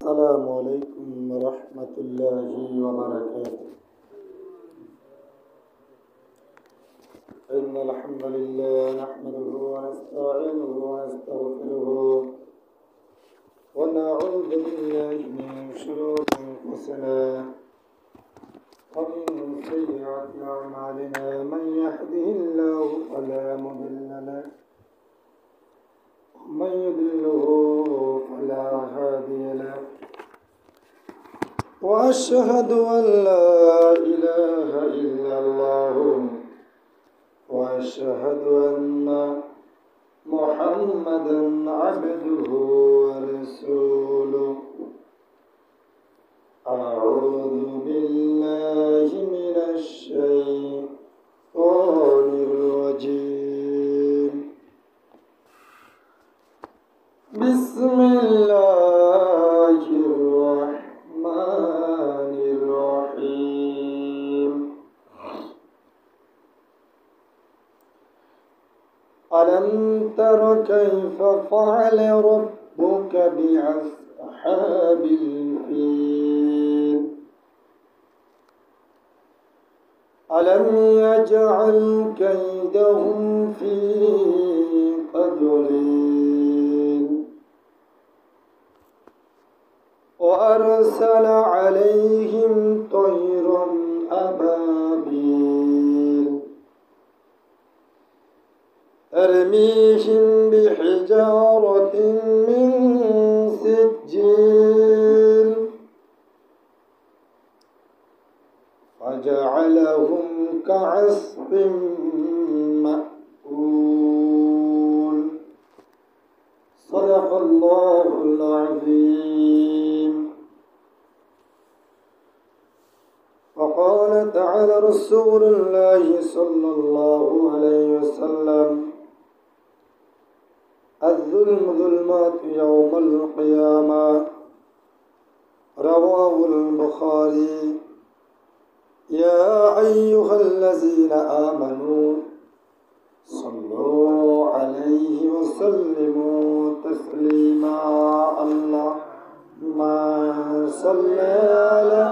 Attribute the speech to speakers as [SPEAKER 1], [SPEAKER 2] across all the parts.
[SPEAKER 1] السلام عليكم ورحمة الله وبركاته. إن الحمد لله نحمده ونستعينه ونستغفره ونعوذ بالله من شرور أنفسنا ومن سيئات أعمالنا. من يهده الله فلا مضل له ومن يضلله فلا هادي له. وأشهد أن لا إله إلا الله وأشهد أن محمدا عبده ورسوله. أعوذ بالله من الشيطان الرجيم. بسم الله الرحمن الرحيم. ألم تر كيف فعل ربك بأصحاب الفيل؟ ألم يجعل كيدهم في تضليل وأرسل عليهم طيرا أبابيل ترميهم بحجارة من سجيل فجعلهم كعصف مأكول. صدق الله العظيم. وقال تعالى رسول الله صلى الله عليه وسلم: الظلم ظلمات يوم القيامة. رواه البخاري. يا أيها الذين آمنوا صلوا عليه وسلموا تسليما. اللهم صل على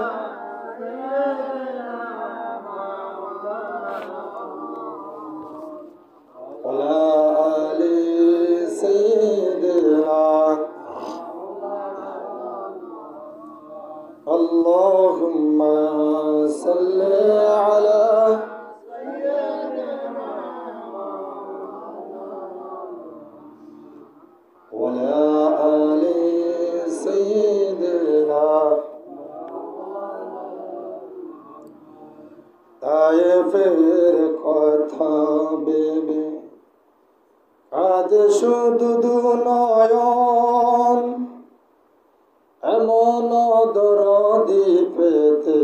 [SPEAKER 1] وعلى آل سيدنا. اللهم صل على وعلى آل سيدنا. তায়েফের কথা ভেবে কাঁদে শুধু দু নয়ন, এমন দরদি পেতে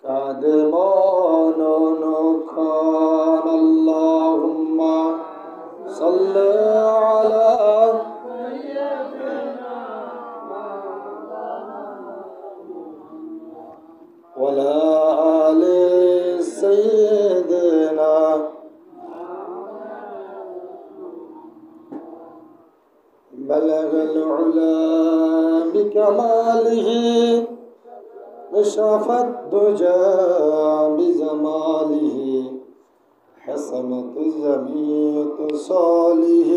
[SPEAKER 1] কাঁদে মন অনুক্ষণ। আল্লাহুম্মা সাল্লি আলা ওয়ালা আলি সাইয়্যিদিনা। بلغ العلا بكماله كشف الدجى بجماله حسنت جميع صالح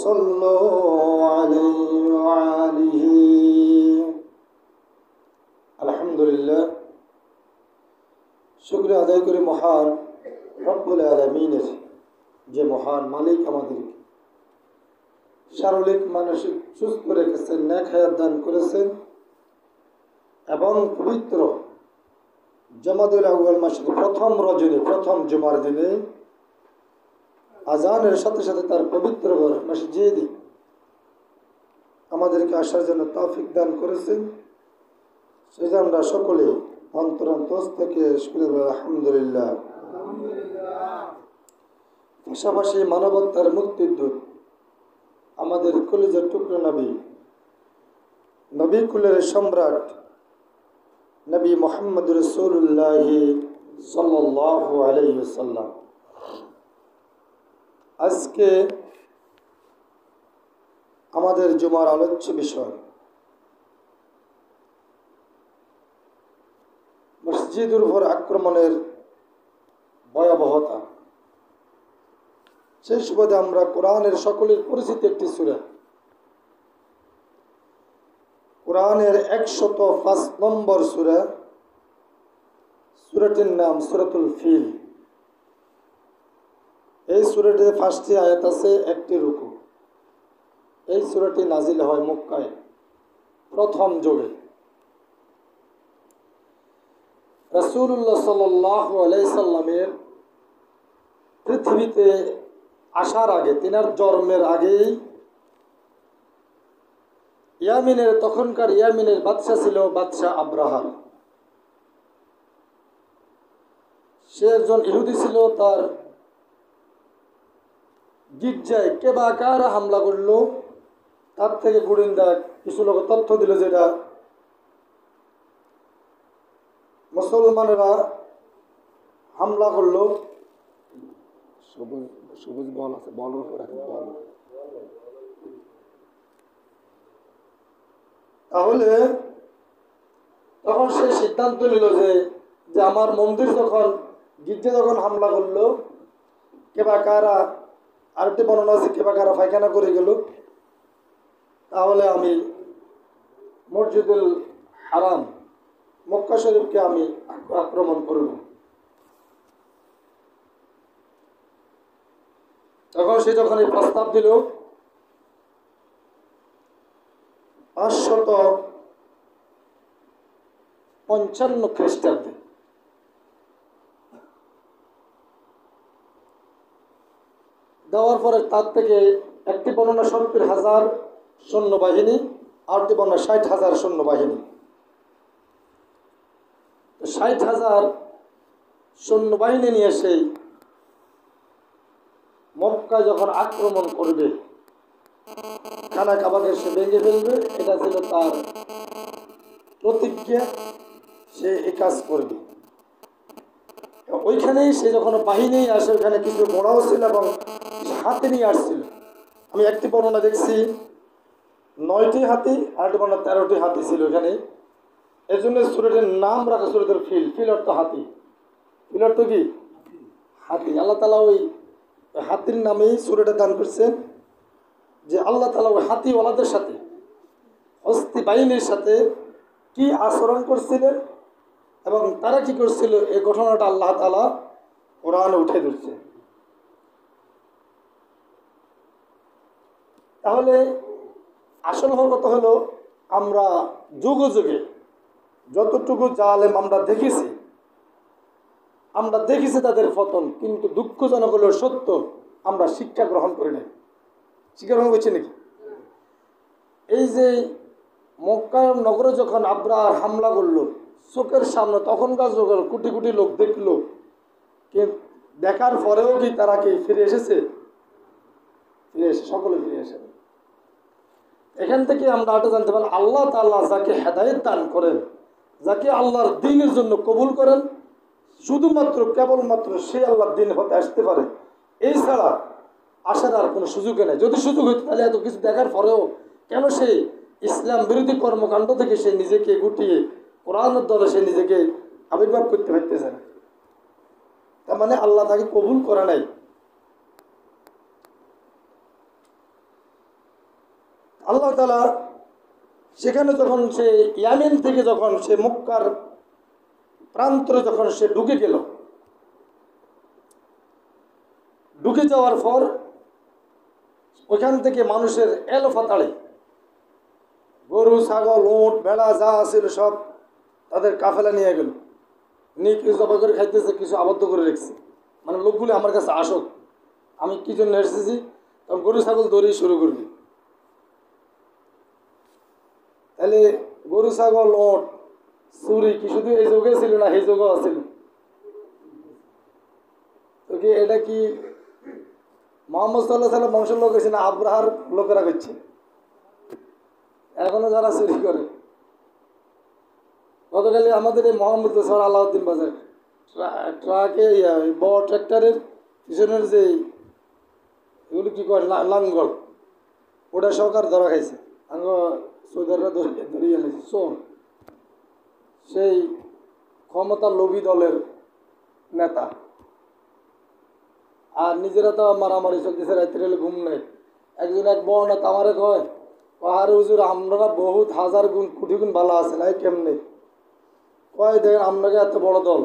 [SPEAKER 1] صلوا عليه وآله। আলহামদুলিল্লাহ, শুকরিয়া আদায় করি মহান রব্বুল আলামিনের, যে মহান মালিক আমাদেরকে শারীরিক মানসিক সুস্থ রেখেছেন, নেক হায়াত দান করেছেন এবং পবিত্র জমাদুল আউয়াল মাসের প্রথম রজনী, প্রথম জুমার দিনে আজানের সাথে সাথে তার পবিত্র ঘর মসজিদে আমাদেরকে আসার জন্য তৌফিক দান করেছেন। সেজন্য আমরা সকলে অন্তরন্তস থেকে শুকরিয়া বলি আলহামদুলিল্লাহ। পাশাপাশি মানবতার মুক্তির দূত আমাদের কলিজার টুকরো নবী, নবী কুলের সম্রাট নবী মুহাম্মদ রাসূলুল্লাহ সাল্লাল্লাহু আলাইহি ওয়াসাল্লাম আজকে আমাদের জুমার আলোচ্য বিষয় মসজিদের উপর আক্রমণের ভয়াবহতা। সেই সুবাদে আমরা কোরআনের সকলের পরিচিত একটি সূরা, কোরআনের 105 নম্বর সূরা, সূরাটির নাম সূরাতুল ফিল। এই সূরাটিতে 5টি আয়াত আছে, 1টি রুকু। এই সূরাটি নাজিল হয় মক্কায় প্রথম যুগে। রাসূলুল্লাহ সাল্লাল্লাহু আলাইহি সাল্লামের পৃথিবীতে আসার আগে, তিনার জন্মের আগেই তখনকার ইয়ামিনের বাদশা ছিল বাদশা আব্রাহা। সে একজন ইহুদি ছিল। তার গির্জায় কে বা কারা হামলা করলো, তার থেকে গোয়েন্দা কিছু লোক তথ্য দিল যেটা মুসলমানেরা হামলা করলো। সবুজ বল আছে, বল তাহলে তখন সে সিদ্ধান্ত নিল যে আমার মন্দির যখন, গির্জা যখন হামলা করলো, কে বা কারা, আরেকটি বর্ণনা আছে কে বা কারা পায়খানা করে গেল, তাহলে আমি মসজিদুল হারাম মক্কা শরীফকে আমি আক্রমণ করব। তখন সে যখন এই প্রস্তাব দিল, 555 খ্রিস্টাব্দে দেওয়ার পরে তার থেকে একটি বর্ণনা 70,000 সৈন্যবাহিনী, আরেকটি বর্ণনা 60,000 সৈন্যবাহিনী। 60,000 সৈন্যবাহিনী নিয়ে সেই মক্কা যখন আক্রমণ করবে, খানা কাবাকে সে ভেঙে ফেলবে, এটা ছিল তার প্রতিজ্ঞা। সে এই কাজ করবে। ওইখানেই সে যখন বাহিনী আসে, ওইখানে কিছু ঘোড়াও ছিল এবং হাতি নিয়ে আসছিল। আমি একটি বর্ণনা দেখছি 9টি হাতি, আরেকটি বর্ণনা 13টি হাতি ছিল ওইখানে। এই জন্য সূরাটির নাম রাখা সূরাতুল ফিল। ফিল অর্থ হাতি। ফিল অর্থ কি? হাতি। আল্লাহ তাআলা ওই হাতির নামেই সূরাটা দান করছেন, যে আল্লাহ তাআলা ওই হাতিওয়ালাদের সাথে, হস্তি বাহিনীর সাথে কি আচরণ করছিলেন এবং তারা কি করছিল, এই ঘটনাটা আল্লাহ তাআলা কোরআনে উঠে ধরছে। তাহলে আসল কথা হলো, আমরা যুগে যুগে যতটুকু জালেম আমরা দেখেছি তাদের পতন, কিন্তু দুঃখজনক হলো সত্য, আমরা শিক্ষা গ্রহণ করি নাই। শিক্ষা গ্রহণ করছি নাকি? এই যে মক্কা নগরে যখন আব্রাহার হামলা করলো চোখের সামনে, তখনকার যুগে কোটি কোটি লোক দেখলো, দেখার পরেও কি তারা কি ফিরে এসেছে? সকলে ফিরে এসে। এখান থেকে আমরা এটা জানতে পারি, আল্লাহ তাআলা যাকে হেদায়েত দান করেন, যাকে আল্লাহর দ্বীনের জন্য কবুল করেন, শুধুমাত্র কেবলমাত্র সে আল্লাহর দ্বীন হতে আসতে পারে। এই ছাড়া আসার আর কোনো সুযোগই নেই। যদি সুযোগ হইতো তাহলে এত কিছু দেখার পরেও কেন সে ইসলাম বিরোধী কর্মকাণ্ড থেকে সে নিজেকে গুটিয়ে কোরআনের দলে সে নিজেকে আবির্ভাব করতে পারতেছে না? তার মানে আল্লাহ তাকে কবুল করে নাই। আল্লাহ তাআলা সেখানে যখন সে ইয়ামেন থেকে যখন সে মক্কার প্রান্তরে যখন সে ঢুকে গেল, ঢুকে যাওয়ার পর ওইখান থেকে মানুষের এলোপাতাড়ি গরু, ছাগল, উট, ভেড়া যা ছিল সব তাদের কাফেলা নিয়ে গেল। নিয়ে কিছু জবাই করে খাইতেছে, কিছু আবদ্ধ করে রেখেছে। মানে লোকগুলি আমার কাছে আসুক, আমি কি জন্য এসেছি, তখন গরু ছাগল দৌড়ি শুরু করবি। তাহলে গরু, ছাগল, উট, চুরি কি শুধু এই যুগে ছিল না, এই যুগেও ছিল? তো কি এটা কি মুহাম্মদ সাল্লাল্লাহু আলাইহি ওয়াসাল্লাম বংশের লোক হয়েছে না আব্রাহার লোকেরা করছে? এখনো যারা চুরি করে। গতকালে আমাদের এই মোহাম্মদ আলাউদ্দিন বাজার ট্রাকে বড় ট্র্যাক্টরের পিছনের যে এগুলো কি করে লাঙ্গল, ওটা সরকার ধরা খাইছে আঙ্গ সৌদাররা ধরিয়ে নিয়েছে চোর সেই ক্ষমতা লোভী দলের নেতা আর নিজেরা তো মারামারি চলতেছে রাত্রে হলে ঘুম নেই একজন এক বড় নেতা আমারে কয় পাহাড়ে হুজুর আমরা বহুত হাজার গুণ কোটি গুণ ভালো আছে না কেমনে কয় দেখেন আপনাকে এত বড় দল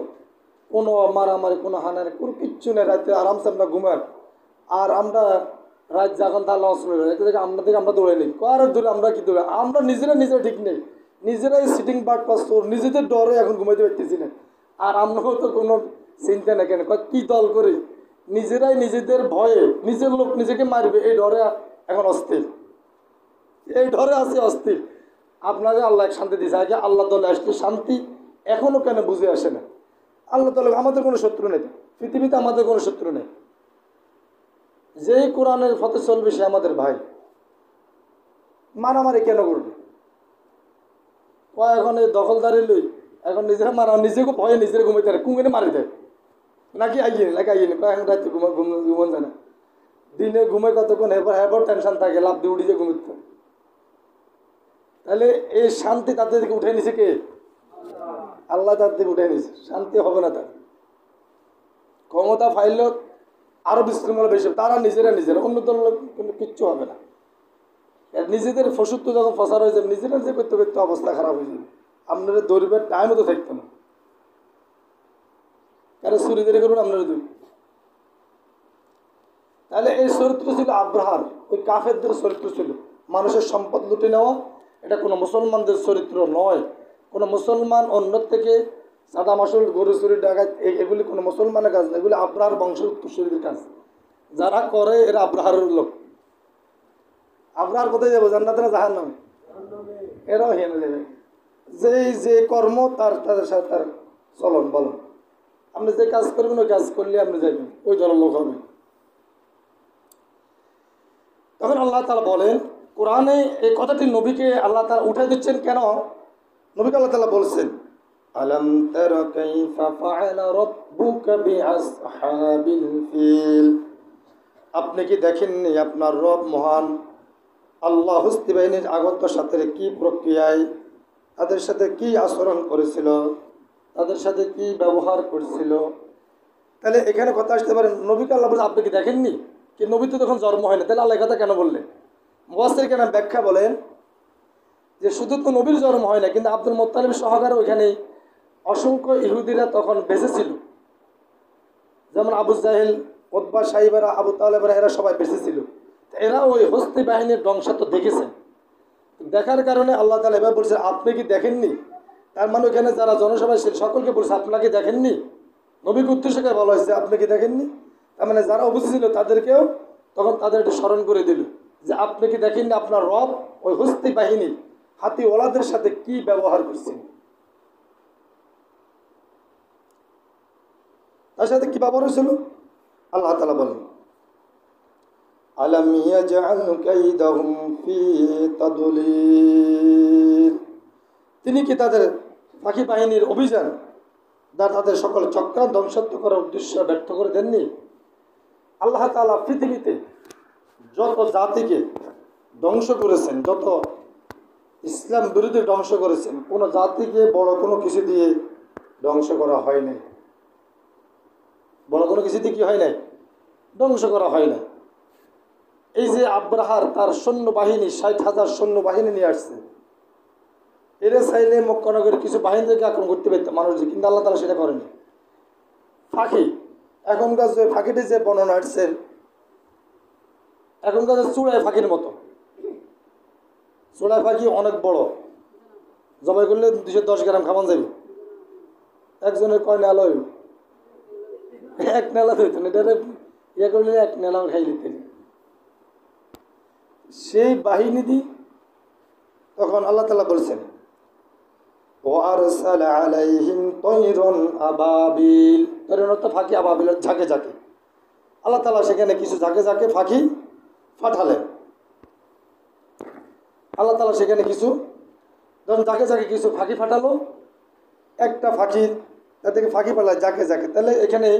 [SPEAKER 1] কোনো মারামারি কোনো হানারি কোনো কিচ্ছু নেই রাত্রে আরামসে আমরা ঘুমার আর আমরা রাত যখন তাহলে অসুবিধা দেখে আপনাদের আমরা দৌড়ে নিই কয় আর দূরে আমরা কি দৌড়ে আমরা নিজেরা ঠিক নেই নিজেরাই সিটিং বার্ড পাস নিজেদের ডরে এখন ঘুমাইতে পারতেছি না আর আমরাও তো কোনো চিন্তা না কেন কী দল করে নিজেরাই নিজেদের ভয়ে নিজের লোক নিজেকে মারবে এই ডরে এখন অস্থির এই ডরে আছে অস্থির আপনাকে আল্লাহ শান্তি দিয়েছে আগে আল্লাহ দলে আসলে শান্তি এখনও কেন বুঝে আসে না আল্লাহ দলে আমাদের কোনো শত্রু নেই পৃথিবীতে আমাদের কোনো শত্রু নেই যেই কোরআনের পথে চলবে সে আমাদের ভাই মারামারি কেন করবে এখন এই দখলদারি লই এখন নিজেরা মারা নিজেকে ভয়ে নিজেরা ঘুমাইতে পারে কুঙ্গেনে মারি দেয় নাকি আইয়ে কয়েক রাত্রে ঘুমন যায় না দিনে ঘুমে কতক্ষণ এবার টেনশন থাকে লাভ দিয়ে উঠে যে ঘুমিতে তাহলে এই শান্তি তাদের দিকে উঠে নিছে কে আল্লাহ তার দিকে উঠে নিছে শান্তি হবে না তার ক্ষমতা ফাইলেও আরো বিশৃঙ্খলা বেশি তারা নিজেরা অন্য দল কিন্তু কিচ্ছু হবে না নিজেদের ফসুত্ব যখন ফসার হয়ে যাবে নিজেরা যে করতে করতে অবস্থা খারাপ হয়ে যাবে আপনারা দৌড়বের টাইমও তো থাকতো না কারণ চুরিদারি করুন আপনারা দুই তাহলে এই চরিত্র ছিল আব্রাহার ওই কাফেরদের চরিত্র ছিল মানুষের সম্পদ লুটে নেওয়া এটা কোনো মুসলমানদের চরিত্র নয় কোনো মুসলমান অন্য থেকে সাদা মাসুল গরু চুরি ডাকাত এগুলি কোনো মুসলমানের কাজ না এগুলি আব্রাহার বংশের উত্তরসূরিদের কাজ যারা করে এরা আব্রাহারের লোক আব্রাহার কোথায় যাবো জান্নাতে না জাহান্নামে এরাও হেনে যাবে যে কর্ম তাদের সাথে তার চলন বলন আপনি যে কাজ করবেন ওই কাজ করলে আপনি যাবেন ওই দলের লোক হবে তখন আল্লাহ তাআলা বলেন কোরআনে এই কথাটি নবীকে আল্লাহ তাআলা উঠে দিচ্ছেন কেন নবীকে আল্লাহ তাআলা বলছেন আলাম তারা কাইফা ফাআলা রাব্বুকা বিআসহাবিল ফিল আপনি কি দেখেননি আপনার রব মহান আল্লাহ হস্তি বাহিনীর আগত সাথে কি প্রক্রিয়ায় তাদের সাথে কি আচরণ করেছিল তাদের সাথে কি ব্যবহার করেছিল তাহলে এখানে কথা আসতে পারেন নবীকে আল্লাহ বলছে আপনি কি দেখেননি কি নবী তো তখন জন্ম হয় না তাহলে আল্লাহ কথা কেন বললেন মুফাসসির কেন ব্যাখ্যা বলেন যে শুধু তো নবীর জন্ম হয় না কিন্তু আব্দুল মুত্তালিব সহকারে ওইখানে অসংখ্য ইহুদিরা তখন বেঁচে ছিল যেমন আবু জাহেল উতবা সাইবারা আবু তালেবরা এরা সবাই বেঁচে ছিল এরা ওই হস্তি বাহিনীর ধ্বংসাত্ম দেখেছেন দেখার কারণে আল্লাহ তাআলা এবার বলছে আপনি কি দেখেননি তার মানে ওখানে যারা জনসভায় ছিল সকলকে বলছে আপনাকে দেখেননি নবীকে উদ্দেশ্য করে বলা হয়েছে আপনি কি দেখেননি তার মানে যারা উপস্থিত ছিল তাদেরকেও তখন তাদের একটু স্মরণ করে দিল যে আপনি কি দেখেননি আপনার রব ওই হস্তি বাহিনী হাতি ওলাদের সাথে কি ব্যবহার করছেন তার সাথে কি ব্যবহার হয়েছিল আল্লাহ তাআলা বলেন আলাম ইয়াজআল কাইদাহুম ফি তাদলিল তিনি কি তাদের পাখি বাহিনীর অভিযান তাদের সকল চক্রান্ত ধ্বংসাত্ম করার উদ্দেশ্য ব্যর্থ করে দেননি আল্লাহ তাআলা পৃথিবীতে যত জাতিকে ধ্বংস করেছেন যত ইসলাম বিরোধী ধ্বংস করেছেন কোনো জাতিকে বড় কোনো কিছু দিয়ে ধ্বংস করা হয় নাই বড় কোনো কিছু দিয়ে কি হয় নাই ধ্বংস করা হয় না এই যে আব্রাহার তার সৈন্যবাহিনী ৬০,০০০ সৈন্যবাহিনী নিয়ে আসছে এরা চাইলে মক্কানগরের কিছু বাহিনীকে আক্রমণ করতে পারত মানুষ কিন্তু আল্লাহ তাআলা সেটা করেনি ফাঁকি এখনকার যে ফাঁকিটি যে বর্ণনা আসছেন এখনকার চূড়ায় ফাঁকির মতো চূড়ায় ফাঁকি অনেক বড় জবাই করলে ২১০ গ্রাম খাওয়ান যাবে একজনের কয় নেলা হইব এক নেলা হইতো না এটা ইয়ে করলে এক নেলাও খাই দিতে সেই বাহিনী দি তখন আল্লাহ তাআলা বলছেন وَأَرْسَلَ عَلَيْهِمْ طَيْرًا أَبَابِيلَ তৈরন অর্থ ফাঁকি আবাবিলের ঝাঁকে ঝাঁকে আল্লাহ তাআলা সেখানে কিছু ঝাঁকে ঝাঁকে ফাঁকি পাঠালেন আল্লাহ তাআলা সেখানে কিছু যখন ঝাঁকে ঝাঁকে কিছু ফাঁকি পাঠালো একটা ফাঁকি তা থেকে ফাঁকি পাঠায় ঝাঁকে ঝাঁকে তাহলে এখানে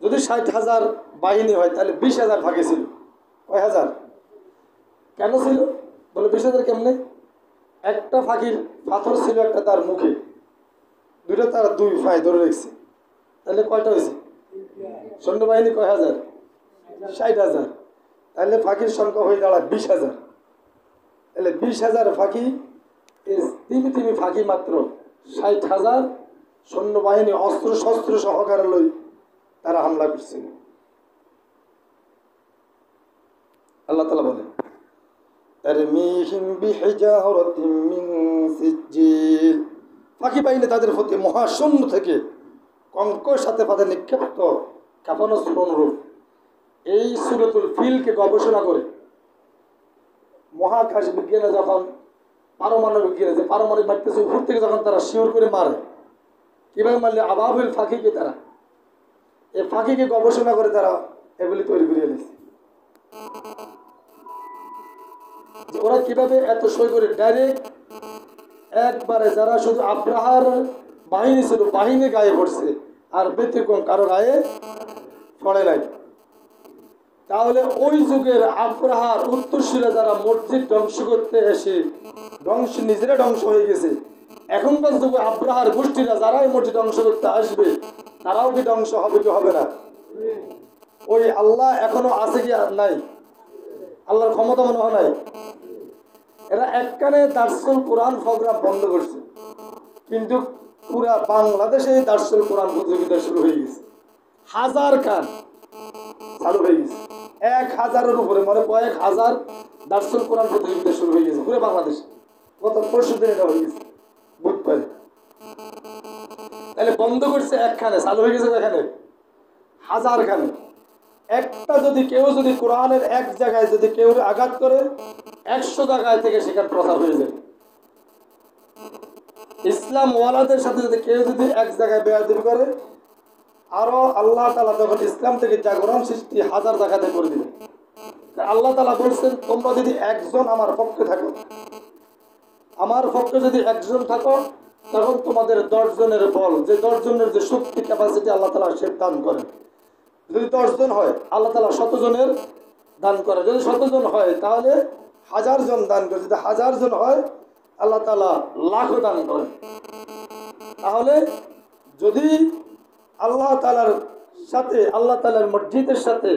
[SPEAKER 1] যদি ৬০,০০০ বাহিনী হয় তাহলে ২০,০০০ ফাঁকি ছিল কয় হাজার কেন ছিল? বলে 20,000 কেমনে? একটা ফাঁকির পাথর ছিল একটা তার মুখে, দুইটা তার দুই ফাই ধরে রেখেছে। তাহলে কয়টা হয়েছে? সৈন্যবাহিনী কয় হাজার? 60,000। তাহলে ফাঁকির সংখ্যা হয়ে দাঁড়ায় 20,000। তাহলে 20,000 ফাঁকি, তিমি ফাঁকি মাত্র 60,000 সৈন্যবাহিনী অস্ত্র শস্ত্র সহকারে লই তারা হামলা করছে। আল্লাহ তাআলা বলেন তারমিহিম বিহিজারাতিন মিন সিজিল, ফাঁকি বাহিনী তাদের প্রতি মহাশূন্য থেকে কঙ্কর সাথে তাদের নিক্ষেপ্ত ক্ষেপণাস্ত্র অনুরূপ। এই সূরাতুল ফিলকে গবেষণা করে মহাকাশ বিজ্ঞানে যখন পারমাণবিক বিজ্ঞানে যে পারমাণবিক মারতেছে উপর থেকে যখন তারা শিওর করে মারে, কীভাবে মারলে আবাবিল ফাঁকিকে তারা এই ফাঁকিকে গবেষণা করে তারা এগুলি তৈরি করে এনেছে। ওরা কিভাবে এত সই করে ডাইরেক্ট একবারে যারা শুধু আব্রাহার বাহিনী ছিল বাহিনী গায়ে পড়ছে, আর ব্যতিক্রম কারো গায়ে পড়ে নাই। তাহলে ওই যুগের আব্রাহার উত্তরসূরিরা যারা মসজিদ ধ্বংস করতে এসে নিজেরা ধ্বংস হয়ে গেছে, এখনকার যুগে আব্রাহার গোষ্ঠীরা যারাই মসজিদ ধ্বংস করতে আসবে তারাও কি ধ্বংস হবে কি হবে না? ওই আল্লাহ এখনো আছে কি নাই? আল্লাহর ক্ষমতা মনে হয় নাই। এরা একখানে দার্সুল কোরআন প্রোগ্রাম বন্ধ করছে, কিন্তু পুরা বাংলাদেশে দার্সুল কোরআন প্রতিযোগিতা শুরু হয়ে গেছে। 1000 খান চালু হয়ে গেছে, 1000-এর উপরে মানে কয়েক হাজার দার্সুল কোরআন প্রতিযোগিতা শুরু হয়ে গেছে পুরো বাংলাদেশে। গত 5 দিন এটা হয়ে গেছে বুধবারে। তাহলে বন্ধ করছে একখানে, চালু হয়ে গেছে এখানে 1000 খানে। একটা যদি কেউ যদি কোরআনের এক জায়গায় যদি কেউ আঘাত করে 100 জায়গায় থেকে সেখানে প্রচার হয়ে যায়। ইসলাম ওয়ালাদের সাথে যদি কেউ যদি এক জায়গায় বেয়াদবি করে, আরো আল্লাহ তাআলা যখন ইসলাম থেকে জাগরণ সৃষ্টি 1000 জায়গাতে করে দিবেন। আল্লাহ তাআলা বলছেন তোমরা যদি একজন আমার পক্ষে থাকো, আমার পক্ষে যদি একজন থাকো, তখন তোমাদের 10 জনের বল, যে 10 জনের যে শক্তি ক্যাপাসিটি আল্লাহ তাআলা সে দান করেন। যদি 10 জন হয় আল্লাহ তাআলা 100 জনের দান করে। যদি 100 জন হয় তাহলে 1000 জন দান করে। যদি 1000 জন হয় আল্লাহ তাআলা লাখও দান করেন। তাহলে যদি আল্লাহ তাআলার সাথে আল্লাহ তাআলার মসজিদের সাথে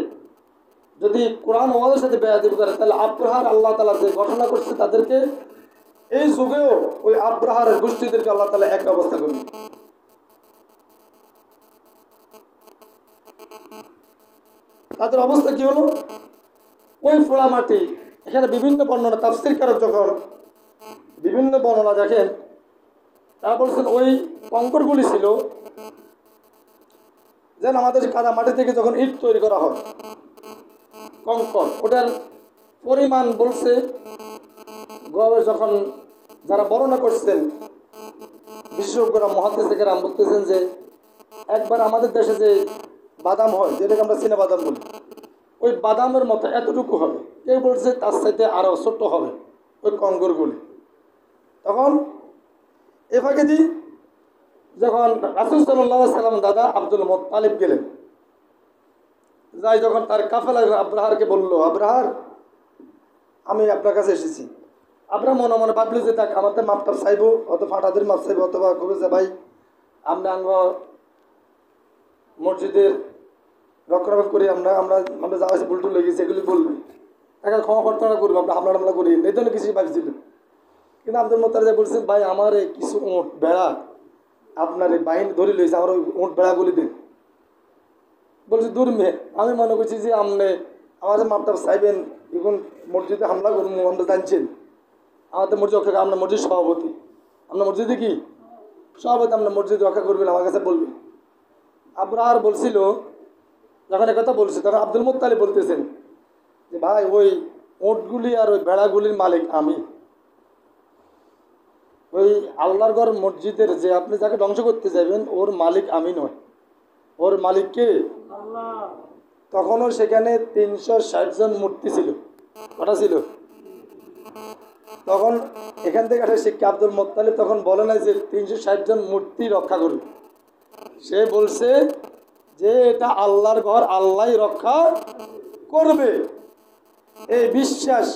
[SPEAKER 1] যদি কোরআন ওয়ালাদের সাথে বেয়াদবি করে, তাহলে আব্রাহার আল্লাহ তাআলা যে ঘটনা করছে তাদেরকে এই যুগেও ওই আব্রাহার গোষ্ঠীদেরকে আল্লাহ তাআলা এক অবস্থা করবে। তাদের অবস্থা কি হলো? ওই ফোড়া মাটি, এখানে বিভিন্ন বর্ণনা তাফসীরকারক যখন বিভিন্ন বর্ণনা দেখেন, তারা বলছেন ওই কঙ্করগুলি ছিল যেন আমাদের কাদা মাটি থেকে যখন ইট তৈরি করা হয় কঙ্কর, ওটার পরিমাণ বলছে যখন যারা বর্ণনা করছেন বিশেষজ্ঞরা মুহাদ্দিসরা বলতেছেন যে একবার আমাদের দেশে যে বাদাম হয়, যেটাকে আমরা চীনা বাদাম বলি, ওই বাদামের মতো এতটুকু হবে। কেউ বলছে তার সাথে আরও ছোট্ট হবে ওই কঙ্করগুলি। তখন এ ফাঁকে দি যখন রাসূল সাল্লাল্লাহু আলাইহি সাল্লাম দাদা আব্দুল মুত্তালিব গেলেন, যাই যখন তার কাফেলা আব্রাহারকে বলল, আব্রাহার আমি আপনার কাছে এসেছি। আমরা মনে মনে ভাবলি যে তাক আমাদের মাপটা চাইবো, অত ফাটাদের মাপ চাইবো, অথবা কবে যে ভাই আমরা আঙ্গ মসজিদের রক্ষণাবেক্ষণ করি, আমরা আমরা আমরা যা আছে ভুলটুল লেগেছি এগুলি বলবি, তাকে ক্ষমা প্রার্থনা করবো, আমরা হামলা টামলা করি এই ধরনের কিছু ভাবছিল। কিন্তু আব্দুল মুত্তালিব বলছেন ভাই আমার এই কিছু উঁট বেড়া আপনার এই বাহিনী ধরে লইছে, আমার ওই উঁট বেড়াগুলি দিন। বলছি দূর মেয়ে, আমি মনে করছি যে আপনি আমাদের মাপটা চাইবেন, এখন মসজিদে হামলা করুন, আমরা জানছেন আমাদের মসজিদ রক্ষা, আপনার মসজিদ সভাপতি, আপনার মসজিদে কি সভাপতি, আপনার মসজিদ রক্ষা করবেন, আমার কাছে বলবেন। আব্রাহার বলছিল, যখন একথা বলছে তখন আব্দুল মুত্তালিব বলতেছেন যে ভাই ওই উঁটগুলি আর ওই ভেড়াগুলির মালিক আমি, ওই আল্লাহর ঘর মসজিদের যে আপনি যাকে ধ্বংস করতে যাবেন ওর মালিক আমি নয়, ওর মালিক কে? আল্লাহ। তখনও সেখানে 360 জন মূর্তি ছিল। কটা ছিল? তখন এখান থেকে একটা শিক্ষা, আব্দুল মুত্তালিব তখন বলে না যে 360 জন মূর্তি রক্ষা করবে, সে বলছে যে এটা আল্লাহর ঘর, আল্লাহ রক্ষা করবে। এই বিশ্বাস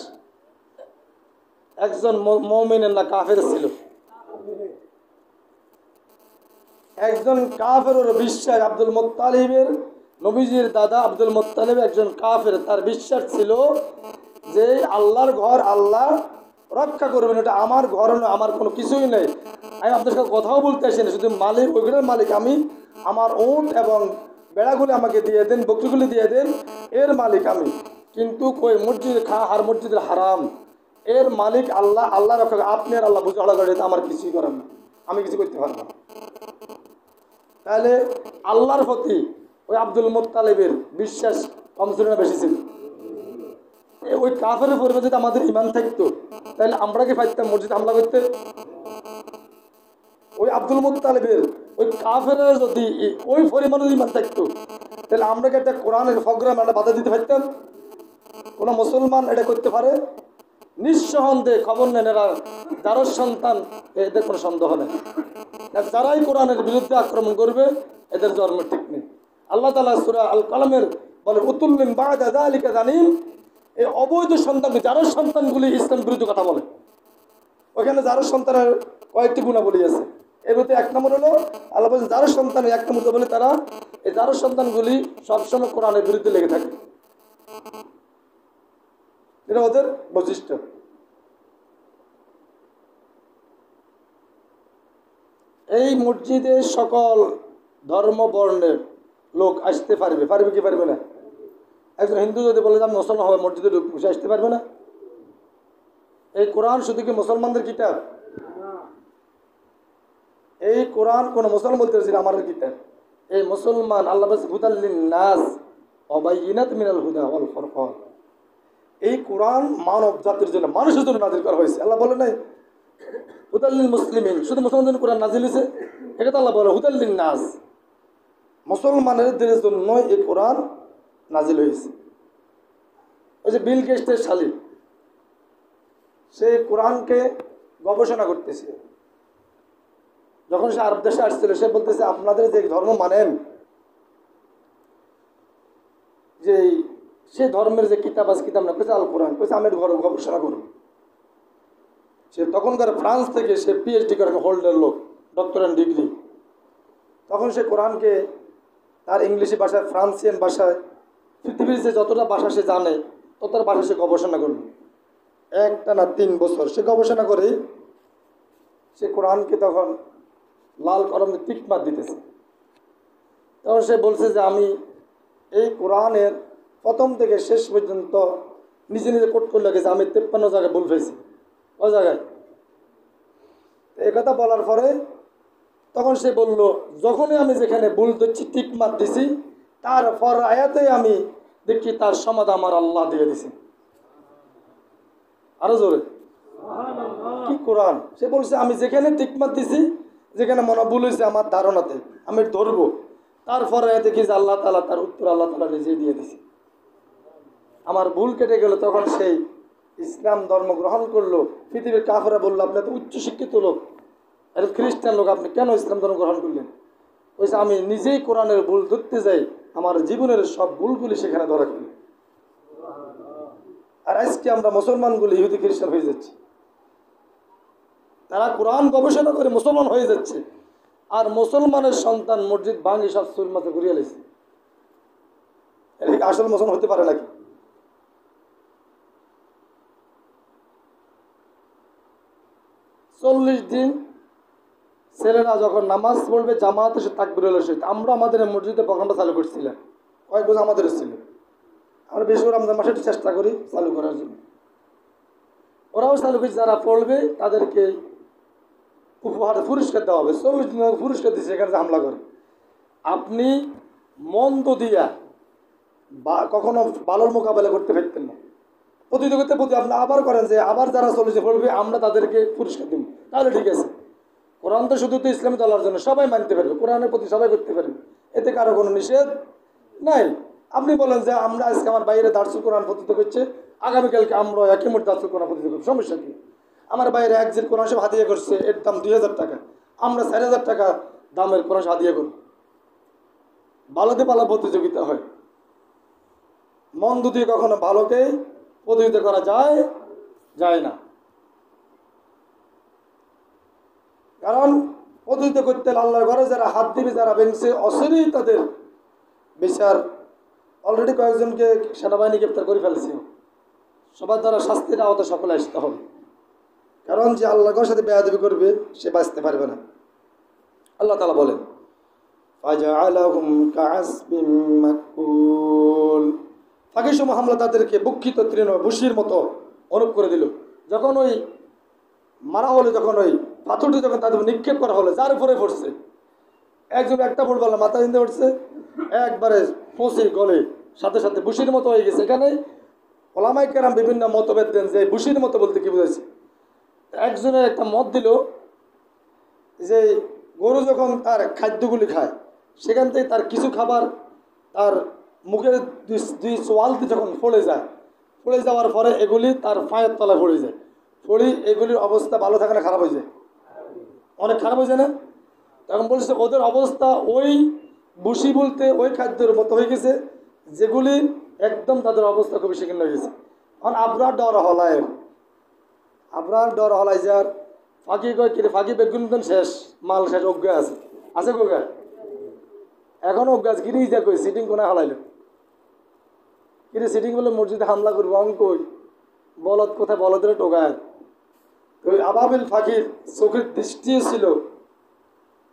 [SPEAKER 1] একজন মুমিনের না কাফের ছিল? একজন কাফের বিশ্বাস, আব্দুল মুত্তালিবের, নবীজির দাদা আব্দুল মুত্তালিব একজন কাফের, তার বিশ্বাস ছিল যে আল্লাহর ঘর আল্লাহ রক্ষা করবেন, এটা আমার ঘর নয়, আমার কোনো কিছুই নেই, আমি আপনার সাথে কথাও বলতে আসি না, শুধু মালিক, ওইগুলোর মালিক আমি, আমার উট এবং বেড়াগুলি আমাকে দিয়ে দেন, বকরিগুলি দিয়ে দেন, এর মালিক আমি। কিন্তু কই মসজিদ আর মসজিদের হারাম, এর মালিক আল্লাহ, আল্লাহ রক্ষা, আপনি আর আল্লাহ বুঝাড়া করে, আমার কিছুই করেন না, আমি কিছু করতে পারবো না। তাহলে আল্লাহর প্রতি ওই আব্দুল মুত্তালিবের বিশ্বাস কম ছিল না বেশি ছিল? ওই কাফের পরিমাণে যদি আমাদের ইমান থাকতো তাহলে আমরা কি পারতাম মসজিদ হামলা করতে? ওই আব্দুল মুত্তালিবের ওই কাফের যদি ওই পরিমাণে ইমান থাকতো তাহলে আমরা কি একটা কোরআনের প্রোগ্রাম একটা বাধা দিতে পারতাম? কোনো মুসলমান এটা করতে পারে? নিঃসন্দেহে খবর নেন, এরা যার সন্তান, এদের কোনো সন্দেহ নেই, যারাই কোরআনের বিরুদ্ধে আক্রমণ করবে এদের জন্ম ঠিক নেই। আল্লাহ তাআলা সূরা আল কালামের বলে উতুল্লিম বা'দা যালিকা জানিম, এই অবৈধ সন্তান, যার সন্তানগুলি ইসলাম বিরুদ্ধে কথা বলে, ওখানে যার সন্তানের কয়েকটি গুণাবলী আছে, এর মধ্যে এক নম্বর হলো আল্লাহ বলেন যার সন্তানের এক নম্বর বলে তারা, এই যার সন্তানগুলি সবসময় কোরআনের বিরুদ্ধে লেগে থাকে, এটা ওদের বৈশিষ্ট্য। এই মসজিদে সকল ধর্ম বর্ণের লোক আসতে পারবে, পারবে কি পারবে না? একজন হিন্দু যদি বলে যে আমি মুসলমান হবে মসজিদে ঢুকবো, সে আসতে পারবে না? এই কোরআন শুধু কি মুসলমানদের কিতাব? এই কোরআন কোন মুসলমান বলতে পারছি আমাদের কিতাব, এই মুসলমান আল্লাহ হুদাল লিন-নাস ওয়া বাইয়িনাত মিনাল হুদা ওয়াল ফুরকান, এই কোরআন মানব জাতির জন্য, মানুষের জন্য নাজিল করা হয়েছে। আল্লাহ বলে নাই হুদাল লিল মুসলিমিন, শুধু মুসলমানদের কোরআন নাজিল হয়েছে, এটা তো আল্লাহ বলে হুদাল লিন-নাস, মুসলমানদের জন্য এই কোরআন নাজিল হয়েছে। ওই যে বিল গেটসের শালী, সে কোরআনকে গবেষণা করতেছে, যখন সে আরব দেশে আসছিল সে বলতেছে আপনাদের যে ধর্ম মানেন, যে সে ধর্মের যে কিতাব আছে, কিতাব না কেছে আল কোরআন, কেছে আমি ঘর গবেষণা করব। সে তখনকার ফ্রান্স থেকে সে পিএইচডি করে হোল্ডার লোক, ডক্টরেট ডিগ্রি, তখন সে কোরআনকে তার ইংলিশি ভাষায়, ফ্রান্সিয়ান ভাষায়, পৃথিবীর যে যতটা ভাষা সে জানে ততটা ভাষা সে গবেষণা করবে, একটা না 3 বছর সে গবেষণা করে সে কোরআনকে তখন লাল কলমে টিক মার দিতেছে। তখন সে বলছে যে আমি এই কোরআনের প্রথম থেকে শেষ পর্যন্ত নিজে নিজে কোট করে লেগেছে, আমি 53 জায়গায় ভুল পেয়েছি, ওই জায়গায়। এই কথা বলার পরে তখন সে বলল যখনই আমি যেখানে ভুল ধরছি টিক মার দিছি, তারপর আয়াতে আমি দেখি তার সমাধান আমার আল্লাহ দিয়ে দিছি। আরো জোরে কি কোরআন! সে বলছে আমি যেখানে টিক মার দিছি, যেখানে মনে ভুল হয়েছে আমার ধারণাতে, আমি ধরবো, তারপরে দেখি যে আল্লাহ তাআলা তার উত্তর আল্লাহ তাআলা নিজে দিয়ে দিছে, আমার ভুল কেটে গেল। তখন সেই ইসলাম ধর্ম গ্রহণ করলো। পৃথিবীর কাফেররা বললো আপনি তো উচ্চ শিক্ষিত লোক, এটা খ্রিস্টান লোক, আপনি কেন ইসলাম ধর্ম গ্রহণ করলেন? বলছে আমি নিজেই কোরআনের ভুল ধরতে যাই, আমার জীবনের সব ভুলগুলি সেখানে ধরা করি। আর আজকে আমরা মুসলমানগুলি ইহুদি খ্রিস্টান হয়ে যাচ্ছি, তারা কোরআন গবেষণা করে মুসলমান হয়ে যাচ্ছে, আর মুসলমানের সন্তান মসজিদ ভাঙি সব চুল মাথা ঘুরিয়ে লেছে। এটা কি আসল মুসলমান হতে পারে নাকি? চল্লিশ দিন ছেলেরা যখন নামাজ পড়বে জামাতে সে তাকবীরুল সহিত, আমরা আমাদের মসজিদে প্রোগ্রামটা চালু করছিলাম, কয়েক বছর আমাদের ছিল, আমরা বেশি করে রমজান মাসে একটু চেষ্টা করি চালু করার জন্য, ওরাও চালু করছে। যারা পড়বে তাদেরকে উপহার পুরস্কার দেওয়া হবে, 40 দিন পুরস্কার দিচ্ছে এখানে হামলা করে। আপনি মন্দ দিয়া বা কখনো ভালোর মোকাবেলা করতে পারতেন না, প্রতিযোগিতার প্রতি আপনি আবার করেন যে আবার যারা 40 পড়বে আমরা তাদেরকে পুরস্কার দিব, তাহলে ঠিক আছে। কোরআন তো শুধু তো ইসলামী চলার জন্য, সবাই মানতে পারবে, কোরআনের প্রতি সবাই করতে পারবে, এতে কারো কোনো নিষেধ নাই। আপনি বলেন যে আমরা আজকে আমার বাইরে দার্সুল কোরআন পতিত করছে, আগামীকালকে আমরা একই মোট দার্সুল কোরআন পতিত করবো, সমস্যা কি? আমার বাইরে এক জিল কোরআন সব হাদিয়া করছে, এর দাম 2000 টাকা, আমরা 4000 টাকা দামের কোরআন হাদিয়া করব। ভালোতে ভালো প্রতিযোগিতা হয়, মন্দ দিয়ে কখনো ভালোকে প্রতিযোগিতা করা যায় না। কারণ প্রতিহিত করতে আল্লাহর ঘরে যারা হাত দিবে, যারা ভেঙছে, অসেরই তাদের বিচার। অলরেডি কয়েকজনকে সেনাবাহিনী গ্রেপ্তার করে ফেলছে। সবার দ্বারা শাস্তির আওতা সকলে আসতে হবে। কারণ যে আল্লাহর ঘরের সাথে বেয়াদবি করবে সে বাঁচতে পারবে না। আল্লাহ তাআলা বলেন ফাজআলাহুম কাআসবিম মাকুল, ফাঁকিসমূহ হামলা তাদেরকে বুক্ষিত তৃণ ভুসির মতো অনুপ করে দিল। যখন ওই মারা হলো, যখন ওই পাথরটি যখন তাদের নিক্ষেপ করা হলো, যার উপরে পড়ছে, একজন একটা ফুটবল মাথা দিতে উঠছে, একবারে পচে গলে সাথে সাথে বুসির মতো হয়ে গেছে। এখানে ওলামায়ে কেরাম বিভিন্ন মতভেদ দেন যে বুসির মতো বলতে কি বুঝাচ্ছে। একজনের একটা মত দিল যে গরু যখন তার খাদ্যগুলি খায়, সেখান থেকে তার কিছু খাবার তার মুখের দুই চোয়ালতে যখন পড়ে যায়, পড়ে যাওয়ার পরে এগুলি তার পায়ের তলায় পড়ে যায়। পড়ি এগুলির অবস্থা ভালো থাকে না খারাপ হয়ে যায়? অনেক খারাপ হয়ে যায় না? তখন বলছে ওদের অবস্থা ওই বুসি বলতে ওই খাদ্যের মতো হয়ে গেছে, যেগুলি একদম তাদের অবস্থা খুবই সেকেন্ড হয়ে গেছে। এখন আবরার ডর হলায়, আবরার ডর হলায় যার ফাঁকি কয় কিরে ফাঁকি বেগুন শেষ, মাল শেষ, অজ্ঞা আছে, আছে গোগা এখন অজ্ঞা আছে। কিরে যা কই সিটিং কোনায় হলাইল, কিরে সিটিং বলে মসজিদে হামলা করবো অঙ্কই বলদ কোথায়, বলদের টোকায়। তো ওই আবাবিল ফাঁকির চোখের দৃষ্টিও ছিল,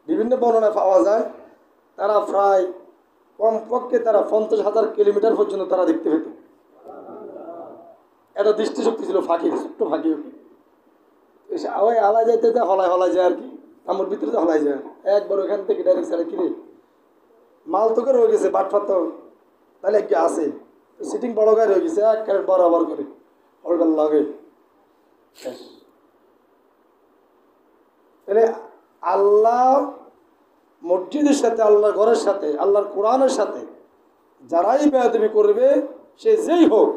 [SPEAKER 1] বিভিন্ন বর্ণনায় পাওয়া যায় তারা প্রায় কমপক্ষে তারা 50,000 কিলোমিটার পর্যন্ত তারা দেখতে পেত। এত দৃষ্টিশক্তি ছিল ফাঁকির, ছোট্ট ফাঁকি। ওই আলা যাইতে হলায় হলায় যায় আর কি, আমার ভিতরে তো হলাই যায় একবার ওইখান থেকে ডাইরেক্ট সারে কিনে মাল তোকে রয়ে গেছে বাটফাত, তাহলে কি আছে সিটিং বড় গায়ে রয়ে গেছে, এক ক্যারেট বরাবর করে হলগাল লাগে। তাহলে আল্লাহ মসজিদের সাথে, আল্লাহর ঘরের সাথে, আল্লাহর কোরআনের সাথে যারাই বেয়াদবি করবে, সে যেই হোক,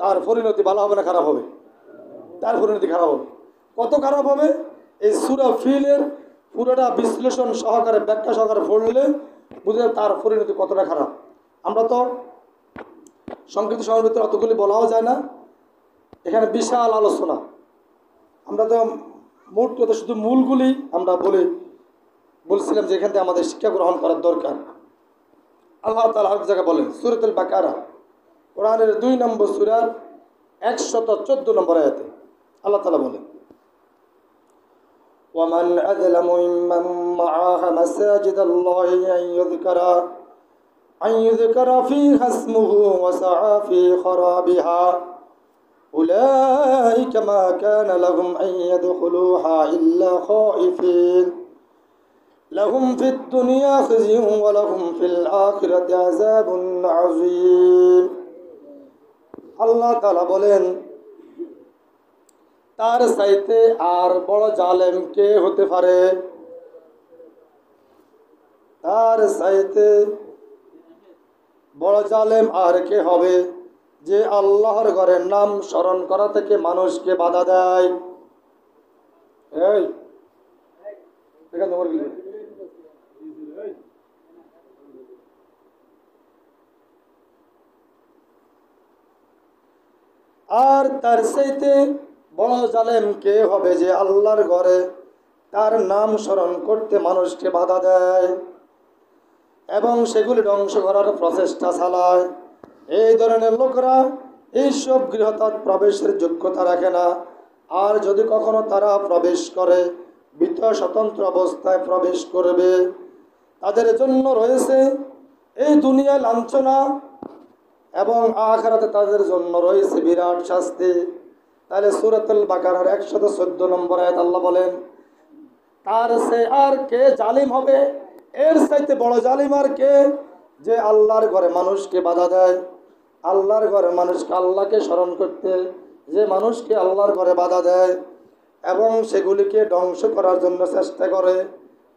[SPEAKER 1] তার পরিণতি ভালো হবে না খারাপ হবে? তার পরিণতি খারাপ হবে। কত খারাপ হবে? এই সূরা ফিলের পুরোটা বিশ্লেষণ সহকারে, ব্যাখ্যা সহকারে পড়লে বুঝে তার পরিণতি কতটা খারাপ। আমরা তো সংক্ষিপ্ত সময়ের ভিতরে অতগুলি বলাও যায় না, এখানে বিশাল আলোচনা। আমরা তো মোট কথা শুধু মূলগুলি আমরা বলছিলাম যে এখান থেকে আমাদের শিক্ষা গ্রহণ করার দরকার। আল্লাহ তাআলা আরেক জায়গায় বলেন সূরাতুল বাকারা, কোরআনের 2 নম্বর সূরার 114 নম্বর আয়াতে আল্লাহ তাআলা বলেন ওয়ামান আযলামু মিম্মান মা'আহা মাসাজিদাল্লাহি আন ইযকারা ফীহা ইসমুহু ওয়া সা'a ফী খরাবিহা উলাইকা মা কানা লাহুম আন ইয়াদখুলুহা ইল্লা খাইফিন লাহুম ফিদ দুনিয়া খিজিয়ুন ওয়া লাহুম ফিল আখিরাতি আযাবুন আযীম। আল্লাহ তাআলা বলেন তার চাইতে আর বড় জালেম কে হতে পারে? তার চাইতে বড় জালেম আর কে হবে যে আল্লাহর ঘরের নাম স্মরণ করা থেকে মানুষকে বাধা দেয়? এই এখানে তোমার কি? আর তার চাইতে বড় জালেম কে হবে যে আল্লাহর ঘরে তার নাম স্মরণ করতে মানুষকে বাধা দেয় এবং সেগুলি ধ্বংস করার প্রচেষ্টা চালায়। এই ধরনের লোকরা এইসব গৃহত্যাগ প্রবেশের যোগ্যতা রাখে না। আর যদি কখনো তারা প্রবেশ করে, ভীত স্বতন্ত্র অবস্থায় প্রবেশ করবে। তাদের জন্য রয়েছে এই দুনিয়ায় লাঞ্ছনা এবং আখিরাতে তাদের জন্য রয়েছে বিরাট শাস্তি। তাহলে সূরাতুল বাকারার 114 নম্বর আয়াত আল্লাহ বলেন তার সে আর কে জালিম হবে? এর চাইতে বড় জালিম আর কে যে আল্লাহর ঘরে মানুষকে বাধা দেয়, আল্লাহর ঘরে মানুষকে আল্লাহকে স্মরণ করতে, যে মানুষকে আল্লাহর ঘরে বাধা দেয় এবং সেগুলিকে ধ্বংস করার জন্য চেষ্টা করে,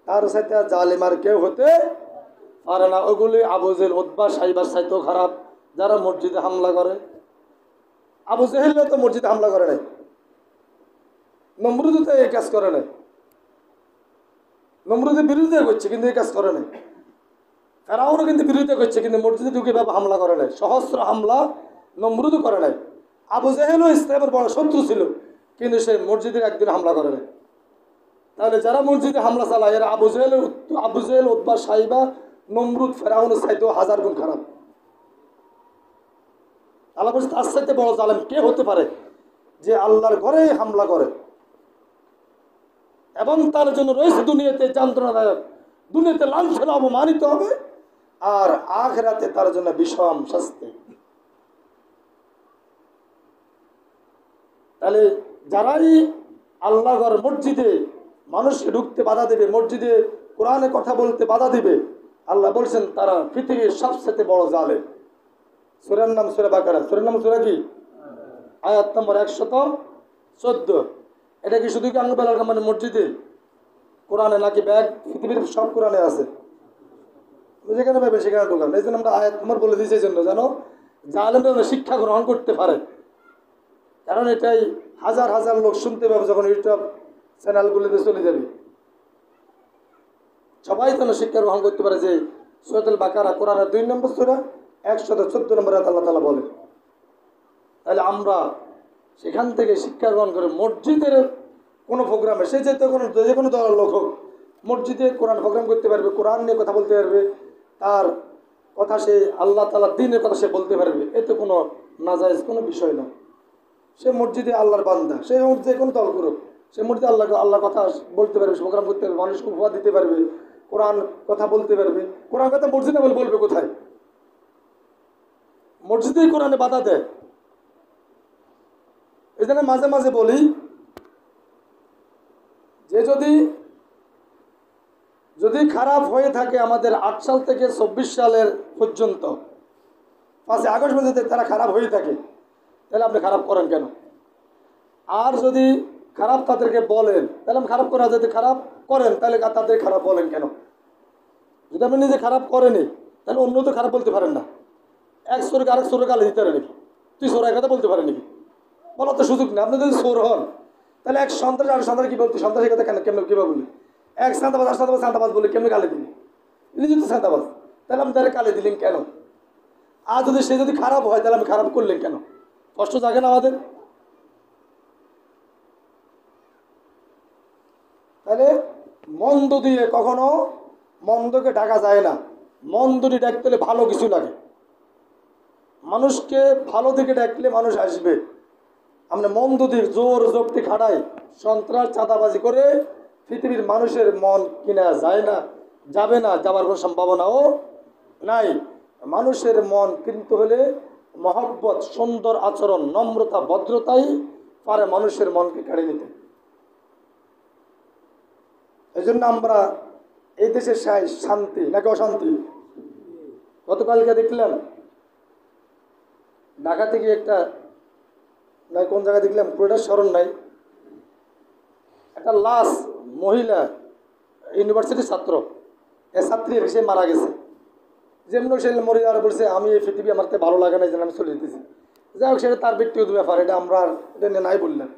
[SPEAKER 1] তার সাথে জালিম আর কেউ হতে পারে না। ওগুলি আবু জেহেল, উতবা, সাইবার চাইতেও খারাপ যারা মসজিদে হামলা করে। আবু জেহেল তো মসজিদে হামলা করে নাই, নমরুদও তো এই কাজ করে নাই, নমরুদের বিরোধিতা করছে কিন্তু এই কাজ করে নাই। ফেরাউনও কিন্তু বিরোধিতা করছে কিন্তু মসজিদে ঢুকে ভাবে হামলা করে নাই। সহস্র হামলা নমরুদও করে নাই। আবু জেহেলও ইসলামের বড় শত্রু ছিল কিন্তু সে মসজিদের একদিন হামলা করে নাই। তাহলে যারা মসজিদে হামলা চালায় এরা আবু জেহেল উতবা সাইবা নমরুদ ফেরাউনের চাইতেও 1000 গুণ খারাপ। আল্লাহ বলছে তার চাইতে বড় জালেম কে হতে পারে যে আল্লাহর ঘরে হামলা করে এবং তার জন্য রয়েছে দুনিয়াতে যন্ত্রণাদায়ক, দুনিয়াতে লাঞ্ছনা অপমানিত হবে, আর আখিরাতে তার জন্য বিষম শাস্তি। তাহলে যারাই আল্লাহর মসজিদে মানুষকে ঢুকতে বাধা দেবে, মসজিদে কোরআনে কথা বলতে বাধা দিবে, আল্লাহ বলছেন তারা পৃথিবীর সবচেয়ে বড় জালেম। সূরার নাম সূরা বাকারা, সূরার নাম সূরা কি? আয়াত নম্বর 114। এটা কি শুধু কি আঙ্গবেলার মানে মসজিদে কোরআনে, নাকি ব্যাগ পৃথিবীর সব কোরআনে আছে? যেখানে পাবে সেখানে ঢোকান। এই জন্য আমরা আয়াত নম্বর বলে দিয়েছি, এই জন্য যেন জালেমরা শিক্ষা গ্রহণ করতে পারে। কারণ এটাই হাজার হাজার লোক শুনতে পাবে যখন ইউটিউব চ্যানেলগুলিতে চলে যাবে, সবাই যেন শিক্ষা গ্রহণ করতে পারে যে সূরাতুল বাকারা কোরআনের 2 নম্বর সূরা 114 নম্বর আয়াত আল্লাহ তাআলা বলে। তাহলে আমরা সেখান থেকে শিক্ষা গ্রহণ করে মসজিদের কোনো প্রোগ্রামে, সে যে কোনো দলের লোক হোক, মসজিদে কোরআন প্রোগ্রাম করতে পারবে, কোরআন নিয়ে কথা বলতে পারবে, তার কথা সে আল্লাহ তাআলার দ্বীনের কথা সে বলতে পারবে, এতে কোনো নাজায়েজ কোনো বিষয় না। সে মসজিদে আল্লাহর বান্দা, সে যে কোনো দল করুক, সে মসজিদে আল্লাহ কথা বলতে পারবে, প্রোগ্রাম করতে পারবে, মানুষকে উপহার দিতে পারবে, কোরআন কথা বলতে পারবে। কোরআন কথা মসজিদে বলবে কোথায়? মসজিদেই কোরআনে বাধা দেয়। এই জন্য মাঝে মাঝে বলি যে যদি খারাপ হয়ে থাকে আমাদের 8 সাল থেকে 24 সালের পর্যন্ত 5 আগস্ট পর্যন্ত তারা খারাপ হয়ে থাকে, তাহলে আপনি খারাপ করেন কেন? আর যদি খারাপ তাদেরকে বলেন, তাহলে খারাপ করা, যদি খারাপ করেন তাহলে তাদের খারাপ বলেন কেন? যদি আপনি নিজে খারাপ করেনি তাহলে অন্য তো খারাপ বলতে পারেন না। এক সোরকে আরেক সোরের গালি দিতে পারে নাকি? তুই সোর এক কথা বলতে পারে নাকি? বলার তো সুযোগ নেই। আপনি যদি সোর হন তাহলে এক সন্ত্রাস আর সন্ত্রাস কি বলতে, সন্ত্রাসের কথা কেমন কীভাবে বলি? এক সান্তাবাজ আর সান্তাবাজ বলে কেমনি গালি দিলি? নিজে তো সান্তাবাজ, তাহলে আপনি তাদের গালি দিলেন কেন? আর যদি সে যদি খারাপ হয় তাহলে আমি খারাপ করলেন কেন? কষ্ট জাগে না আমাদের? তাহলে মন্দ দিয়ে কখনো মন্দকে ঢাকা যায় না। মন্দটি ডাকতে হলে ভালো কিছু লাগে। মানুষকে ভালো দিকে ডাকলে মানুষ আসবে। আমরা মন্দ দিক জোর জপ্তি খাটাই, সন্ত্রাস চাঁদাবাজি করে পৃথিবীর মানুষের মন কিনা যায় না, যাবে না, যাবার কোনো সম্ভাবনাও নাই। মানুষের মন কিনতে হলে মহব্বত, সুন্দর আচরণ, নম্রতা, ভদ্রতাই পারে মানুষের মনকে কেড়ে নিতে। এই জন্য আমরা এই দেশের শান্তি নাকি অশান্তি? গতকালকে দেখলাম ঢাকা থেকে একটা, নাই কোন জায়গায় দেখলাম, পুরোটা স্মরণ নাই, একটা লাশ, মহিলা, ইউনিভার্সিটির ছাত্র, এ ছাত্রী সে মারা গেছে। যেমন সে মরে যাওয়ার বলছে আমি এই পৃথিবী আমাকে ভালো লাগে না, এই জন্য আমি চলে যেতেছি। যাই হোক, সেটা তার ব্যক্তিগত ব্যাপার, এটা আমরা এটা নিয়ে নাই বললাম।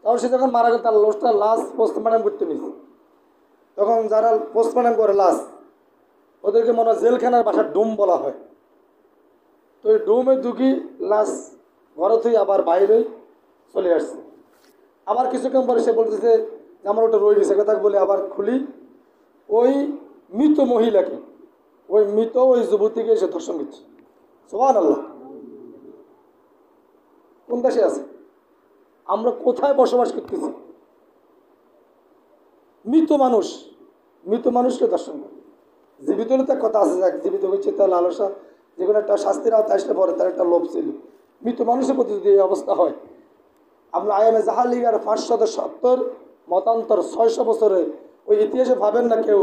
[SPEAKER 1] তখন সে যখন মারা গেল, তার লাশ পোস্টমর্টম করতে নিয়েছে। তখন যারা পোস্টমর্টম করে লাশ, ওদেরকে মনে হয় জেলখানার বাসার ডোম বলা হয়। তো ওই ডোমে ঢুকি লাশ ঘর থেকে আবার বাইরে চলে আসছে। আবার কিছুক্ষণ পরে সে বলতেছে যে আমার ওটা রয়ে গেছে, কথা বলে আবার খুলি, ওই মৃত মহিলাকে, ওই মৃত ওই যুবতীকে এসে ধর্ষণ করছে। সুবহানাল্লাহ! কোন দেশে আছে? আমরা কোথায় বসবাস করতেছি? মৃত মানুষকে দর্শন করে। জীবিত হলে তার কথা আছে, যাক জীবিত হচ্ছে তার লালসা, যে কোনো একটা শাস্তির আওতায় আসলে পরে তার একটা লোভ ছিল। মৃত মানুষের প্রতি যদি এই অবস্থা হয়, আমরা আইএমএ জাহালিগার 570 মতান্তর 600 বছরে ওই ইতিহাসে ভাবেন না কেউ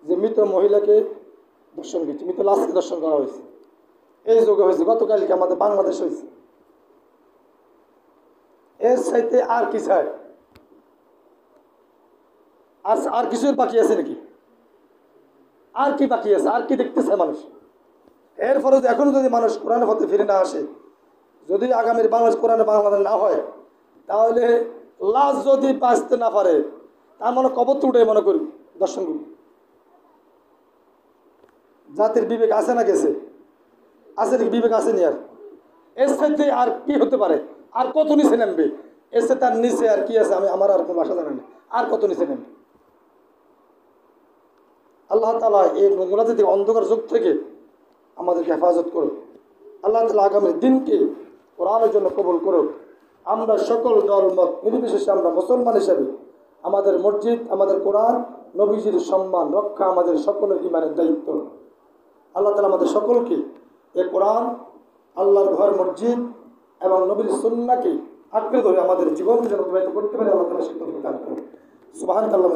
[SPEAKER 1] যে মৃত মহিলাকে দর্শন করছে, মৃত লাশকে দর্শন করা হয়েছে। এই যুগে হয়েছে, গতকালকে আমাদের বাংলাদেশ হয়েছে। এর চাইতে আর কি চায়? আর কিছুর বাকি আছে নাকি? আর কি বাকি আছে? আর কি দেখতে চায় মানুষ? এরপরে এখনো যদি মানুষ কোরআনের পথে ফিরে না আসে, যদি আগামীর বাংলাদেশ কোরআনে বাংলাদেশ না হয়, তাহলে লাশ যদি বাঁচতে না পারে, তার মনে কবর উঠে মনে করি দর্শন করি। জাতির বিবেক আছে না গেছে? আছে নাকি? বিবেক আসেনি। আর এর সাথে আর কি হতে পারে? আর কত নিচে নামবে? এসে তার নিচে আর কি আছে, আমি আমার আর কোনো বাসা জানি না, আর কত নিচে নেন। আল্লাহ তাআলা এই মোনাজাত থেকে, অন্ধকার যুগ থেকে আমাদেরকে হেফাজত করুক। আল্লাহ তাআলা আগামী দিনকে কোরআনের জন্য কবুল করুক। আমরা সকল দল মত নির্বিশেষে আমরা মুসলমান হিসেবে আমাদের মসজিদ, আমাদের কোরআন, নবীজির সম্মান রক্ষা আমাদের সকলের ইমানের দায়িত্ব। আল্লাহ তাআলা আমাদের সকলকে এই কোরআন, আল্লাহর ঘর, মসজিদ এবং নবীর সুন্নাহকে আঁকড়ে ধরে আমাদের জীবন যেন অতিবাহিত করতে পারে, আল্লাহ তাআলা সে তৌফিক দান করুন। সুবহানাল্লাহ।